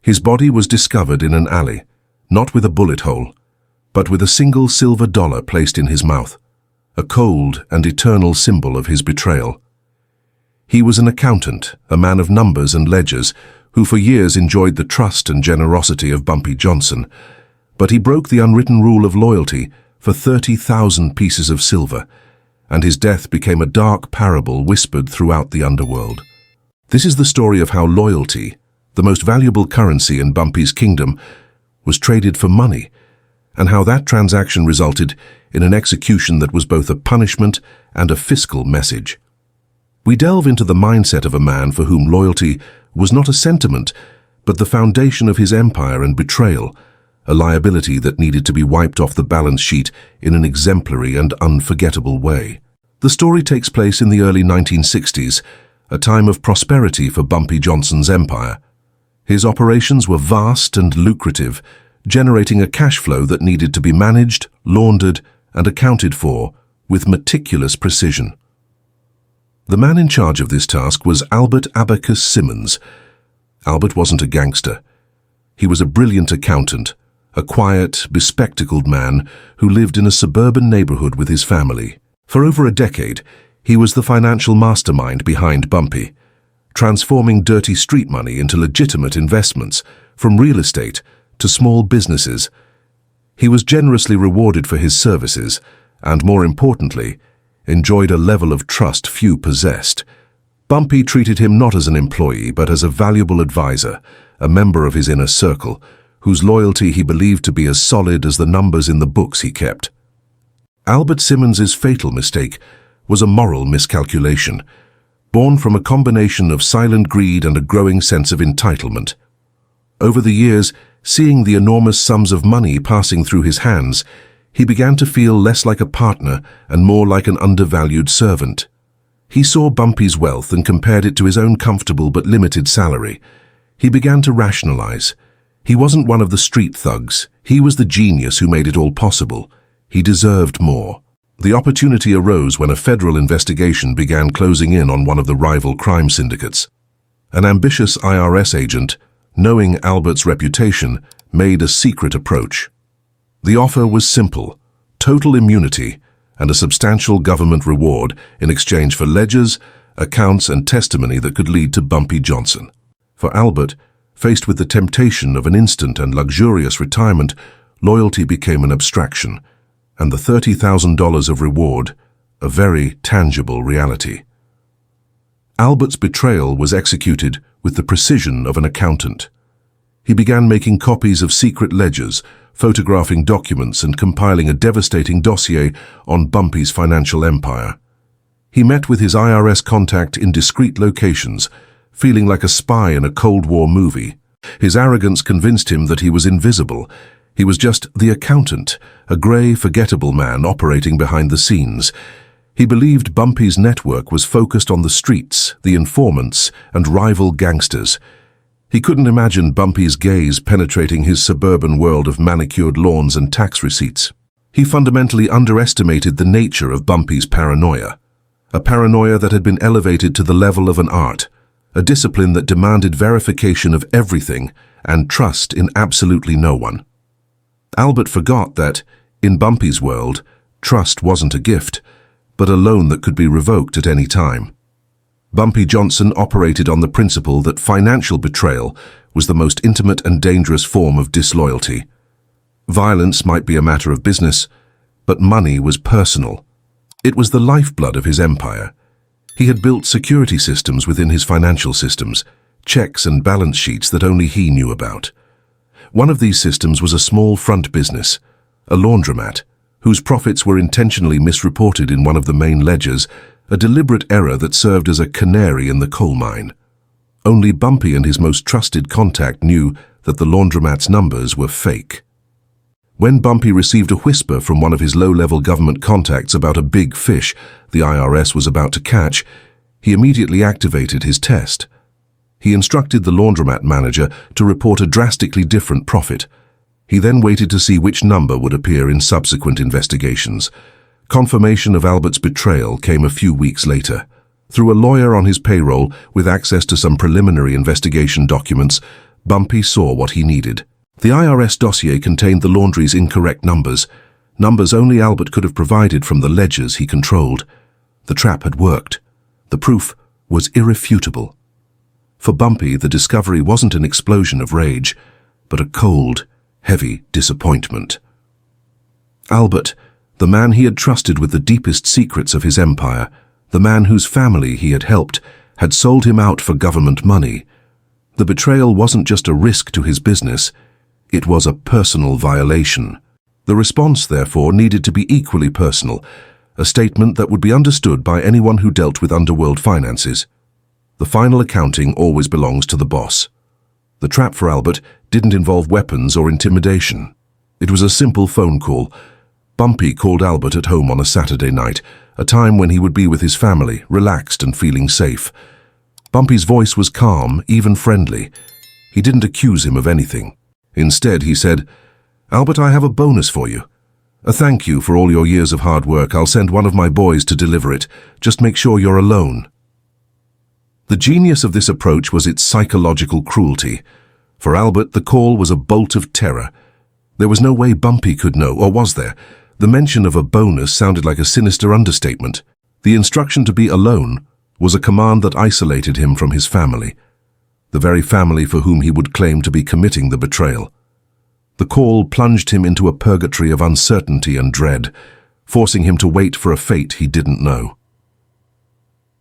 His body was discovered in an alley, not with a bullet hole, but with a single silver dollar placed in his mouth, a cold and eternal symbol of his betrayal. He was an accountant, a man of numbers and ledgers, who for years enjoyed the trust and generosity of Bumpy Johnson, but he broke the unwritten rule of loyalty for 30,000 pieces of silver, and his death became a dark parable whispered throughout the underworld. This is the story of how loyalty, the most valuable currency in Bumpy's kingdom, was traded for money, and how that transaction resulted in an execution that was both a punishment and a fiscal message. We delve into the mindset of a man for whom loyalty was not a sentiment, but the foundation of his empire and betrayal, a liability that needed to be wiped off the balance sheet in an exemplary and unforgettable way. The story takes place in the early 1960s, a time of prosperity for Bumpy Johnson's empire. His operations were vast and lucrative, generating a cash flow that needed to be managed, laundered, and accounted for with meticulous precision. The man in charge of this task was Abacus Simmons. Albert wasn't a gangster. He was a brilliant accountant, a quiet, bespectacled man who lived in a suburban neighborhood with his family. For over a decade, he was the financial mastermind behind Bumpy, transforming dirty street money into legitimate investments, from real estate to small businesses. He was generously rewarded for his services, and more importantly, enjoyed a level of trust few possessed. Bumpy treated him not as an employee, but as a valuable advisor, a member of his inner circle, whose loyalty he believed to be as solid as the numbers in the books he kept. Albert Simmons's fatal mistake was a moral miscalculation, born from a combination of silent greed and a growing sense of entitlement. Over the years, seeing the enormous sums of money passing through his hands, he began to feel less like a partner and more like an undervalued servant. He saw Bumpy's wealth and compared it to his own comfortable but limited salary. He began to rationalize. He wasn't one of the street thugs. He was the genius who made it all possible. He deserved more. The opportunity arose when a federal investigation began closing in on one of the rival crime syndicates. An ambitious IRS agent, knowing Albert's reputation, made a secret approach. The offer was simple: total immunity and a substantial government reward in exchange for ledgers, accounts, and testimony that could lead to Bumpy Johnson. For Albert, faced with the temptation of an instant and luxurious retirement, loyalty became an abstraction, and the $30,000 of reward a very tangible reality. Albert's betrayal was executed with the precision of an accountant. He began making copies of secret ledgers, photographing documents, and compiling a devastating dossier on Bumpy's financial empire. He met with his IRS contact in discreet locations, feeling like a spy in a Cold War movie. His arrogance convinced him that he was invisible. He was just the accountant, a gray, forgettable man operating behind the scenes. He believed Bumpy's network was focused on the streets, the informants, and rival gangsters. He couldn't imagine Bumpy's gaze penetrating his suburban world of manicured lawns and tax receipts. He fundamentally underestimated the nature of Bumpy's paranoia, a paranoia that had been elevated to the level of an art, a discipline that demanded verification of everything and trust in absolutely no one. Albert forgot that, in Bumpy's world, trust wasn't a gift, but a loan that could be revoked at any time. Bumpy Johnson operated on the principle that financial betrayal was the most intimate and dangerous form of disloyalty. Violence might be a matter of business, but money was personal. It was the lifeblood of his empire. He had built security systems within his financial systems, checks and balance sheets that only he knew about. One of these systems was a small front business, a laundromat, whose profits were intentionally misreported in one of the main ledgers, a deliberate error that served as a canary in the coal mine. Only Bumpy and his most trusted contact knew that the laundromat's numbers were fake. When Bumpy received a whisper from one of his low-level government contacts about a big fish the IRS was about to catch, he immediately activated his test. He instructed the laundromat manager to report a drastically different profit. He then waited to see which number would appear in subsequent investigations. Confirmation of Albert's betrayal came a few weeks later. Through a lawyer on his payroll with access to some preliminary investigation documents, Bumpy saw what he needed. The IRS dossier contained the laundry's incorrect numbers only Albert could have provided from the ledgers he controlled. The trap had worked. The proof was irrefutable. For Bumpy, the discovery wasn't an explosion of rage, but a cold, heavy disappointment. Albert, the man he had trusted with the deepest secrets of his empire, the man whose family he had helped, had sold him out for government money. The betrayal wasn't just a risk to his business, it was a personal violation. The response, therefore, needed to be equally personal, a statement that would be understood by anyone who dealt with underworld finances. The final accounting always belongs to the boss. The trap for Albert didn't involve weapons or intimidation. It was a simple phone call. Bumpy called Albert at home on a Saturday night, a time when he would be with his family, relaxed and feeling safe. Bumpy's voice was calm, even friendly. He didn't accuse him of anything. Instead, he said, "Albert, I have a bonus for you. A thank you for all your years of hard work. I'll send one of my boys to deliver it. Just make sure you're alone." The genius of this approach was its psychological cruelty. For Albert, the call was a bolt of terror. There was no way Bumpy could know, or was there? The mention of a bonus sounded like a sinister understatement. The instruction to be alone was a command that isolated him from his family, the very family for whom he would claim to be committing the betrayal. The call plunged him into a purgatory of uncertainty and dread, forcing him to wait for a fate he didn't know.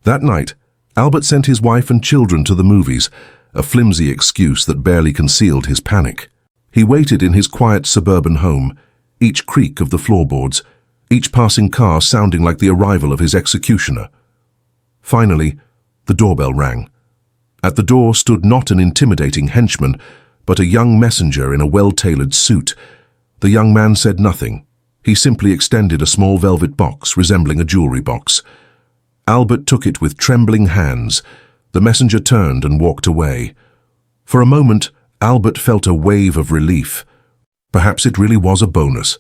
That night, Albert sent his wife and children to the movies, a flimsy excuse that barely concealed his panic. He waited in his quiet suburban home, each creak of the floorboards, each passing car sounding like the arrival of his executioner. Finally, the doorbell rang. At the door stood not an intimidating henchman, but a young messenger in a well-tailored suit. The young man said nothing. He simply extended a small velvet box resembling a jewelry box. Albert took it with trembling hands. The messenger turned and walked away. For a moment, Albert felt a wave of relief. Perhaps it really was a bonus.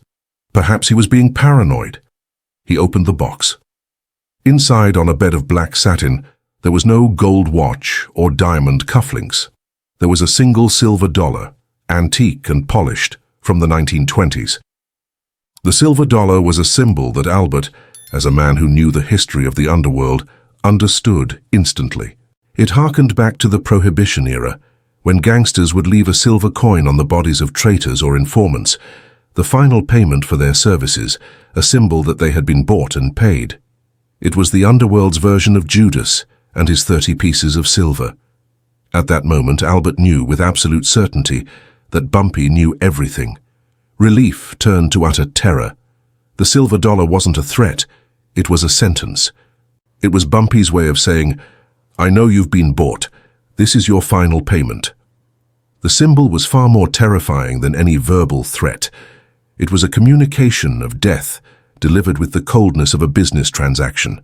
Perhaps he was being paranoid. He opened the box. Inside, on a bed of black satin, there was no gold watch or diamond cufflinks. There was a single silver dollar, antique and polished, from the 1920s. The silver dollar was a symbol that Albert, as a man who knew the history of the underworld, understood instantly. It harkened back to the Prohibition era, when gangsters would leave a silver coin on the bodies of traitors or informants, the final payment for their services, a symbol that they had been bought and paid. It was the underworld's version of Judas and his 30 pieces of silver. At that moment, Albert knew with absolute certainty that Bumpy knew everything. Relief turned to utter terror. The silver dollar wasn't a threat, it was a sentence. It was Bumpy's way of saying, "I know you've been bought. This is your final payment." The symbol was far more terrifying than any verbal threat. It was a communication of death, delivered with the coldness of a business transaction.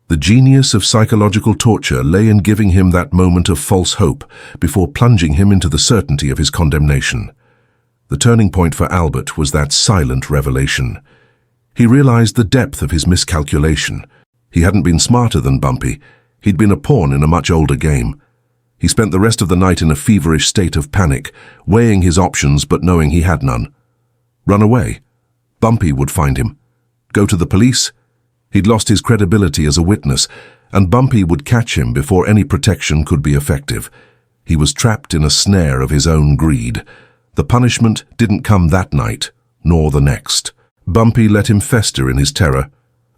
The genius of psychological torture lay in giving him that moment of false hope before plunging him into the certainty of his condemnation. The turning point for Albert was that silent revelation. He realized the depth of his miscalculation. He hadn't been smarter than Bumpy. He'd been a pawn in a much older game. He spent the rest of the night in a feverish state of panic, weighing his options but knowing he had none. Run away? Bumpy would find him. Go to the police? He'd lost his credibility as a witness, and Bumpy would catch him before any protection could be effective. He was trapped in a snare of his own greed. The punishment didn't come that night, nor the next. Bumpy let him fester in his terror,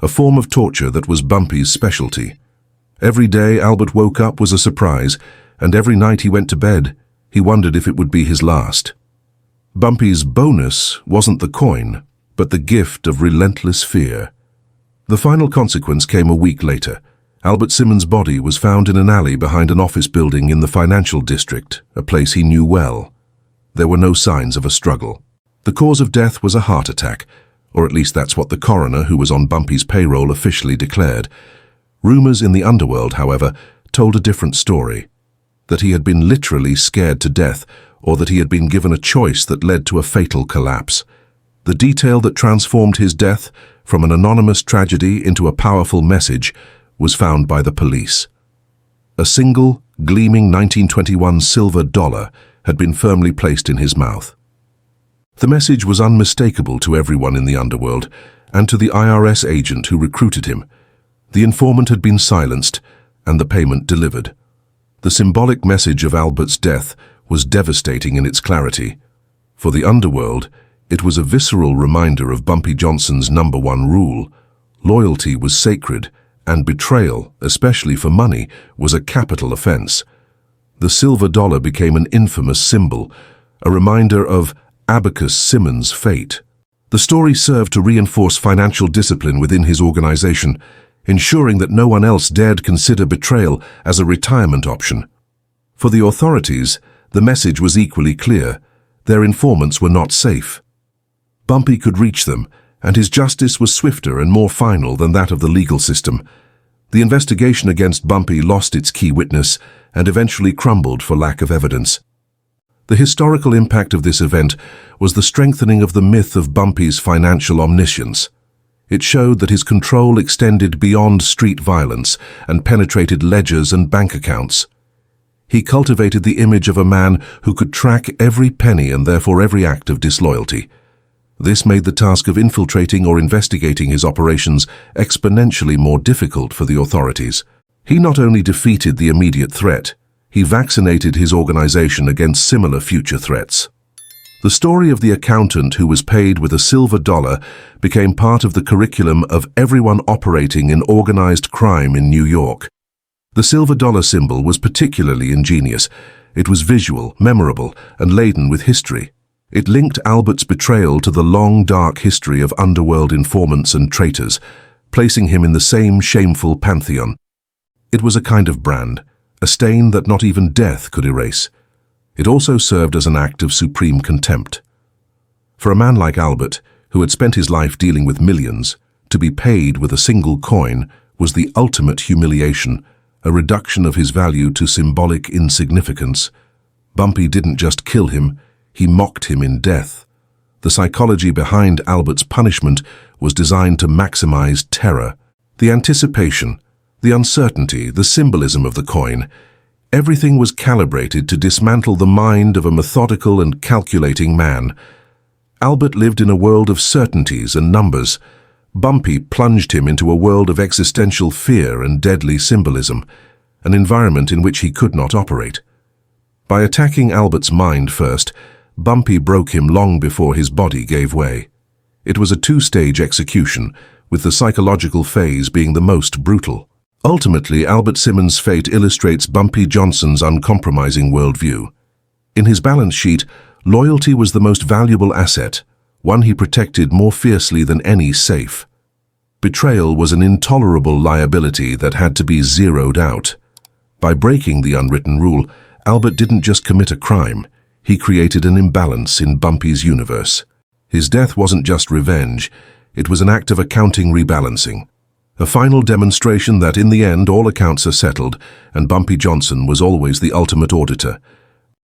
a form of torture that was Bumpy's specialty. Every day Albert woke up was a surprise, and every night he went to bed, he wondered if it would be his last. Bumpy's bonus wasn't the coin, but the gift of relentless fear. The final consequence came a week later. Albert Simmons' body was found in an alley behind an office building in the financial district, a place he knew well. There were no signs of a struggle. The cause of death was a heart attack, or at least that's what the coroner, who was on Bumpy's payroll, officially declared. Rumors in the underworld, however, told a different story. That he had been literally scared to death, or that he had been given a choice that led to a fatal collapse. The detail that transformed his death from an anonymous tragedy into a powerful message was found by the police. A single, gleaming 1921 silver dollar had been firmly placed in his mouth. The message was unmistakable to everyone in the underworld and to the IRS agent who recruited him. The informant had been silenced and the payment delivered. The symbolic message of Albert's death was devastating in its clarity. For the underworld, it was a visceral reminder of Bumpy Johnson's #1 rule. Loyalty was sacred, and betrayal, especially for money, was a capital offense. The silver dollar became an infamous symbol, a reminder of Abacus Simmons' fate. The story served to reinforce financial discipline within his organization, ensuring that no one else dared consider betrayal as a retirement option. For the authorities, the message was equally clear: their informants were not safe. Bumpy could reach them, and his justice was swifter and more final than that of the legal system. The investigation against Bumpy lost its key witness and eventually crumbled for lack of evidence. The historical impact of this event was the strengthening of the myth of Bumpy's financial omniscience. It showed that his control extended beyond street violence and penetrated ledgers and bank accounts. He cultivated the image of a man who could track every penny and therefore every act of disloyalty. This made the task of infiltrating or investigating his operations exponentially more difficult for the authorities. He not only defeated the immediate threat, he vaccinated his organization against similar future threats. The story of the accountant who was paid with a silver dollar became part of the curriculum of everyone operating in organized crime in New York. The silver dollar symbol was particularly ingenious. It was visual, memorable, and laden with history. It linked Albert's betrayal to the long, dark history of underworld informants and traitors, placing him in the same shameful pantheon. It was a kind of brand, a stain that not even death could erase. It also served as an act of supreme contempt. For a man like Albert, who had spent his life dealing with millions, to be paid with a single coin was the ultimate humiliation, a reduction of his value to symbolic insignificance. Bumpy didn't just kill him, he mocked him in death. The psychology behind Albert's punishment was designed to maximize terror. The anticipation, the uncertainty, the symbolism of the coin, everything was calibrated to dismantle the mind of a methodical and calculating man. Albert lived in a world of certainties and numbers. Bumpy plunged him into a world of existential fear and deadly symbolism, an environment in which he could not operate. By attacking Albert's mind first, Bumpy broke him long before his body gave way. It was a two-stage execution, with the psychological phase being the most brutal. Ultimately, Albert Simmons' fate illustrates Bumpy Johnson's uncompromising worldview. In his balance sheet, loyalty was the most valuable asset, one he protected more fiercely than any safe. Betrayal was an intolerable liability that had to be zeroed out. By breaking the unwritten rule, Albert didn't just commit a crime, he created an imbalance in Bumpy's universe. His death wasn't just revenge, it was an act of accounting rebalancing. A final demonstration that in the end all accounts are settled, and Bumpy Johnson was always the ultimate auditor.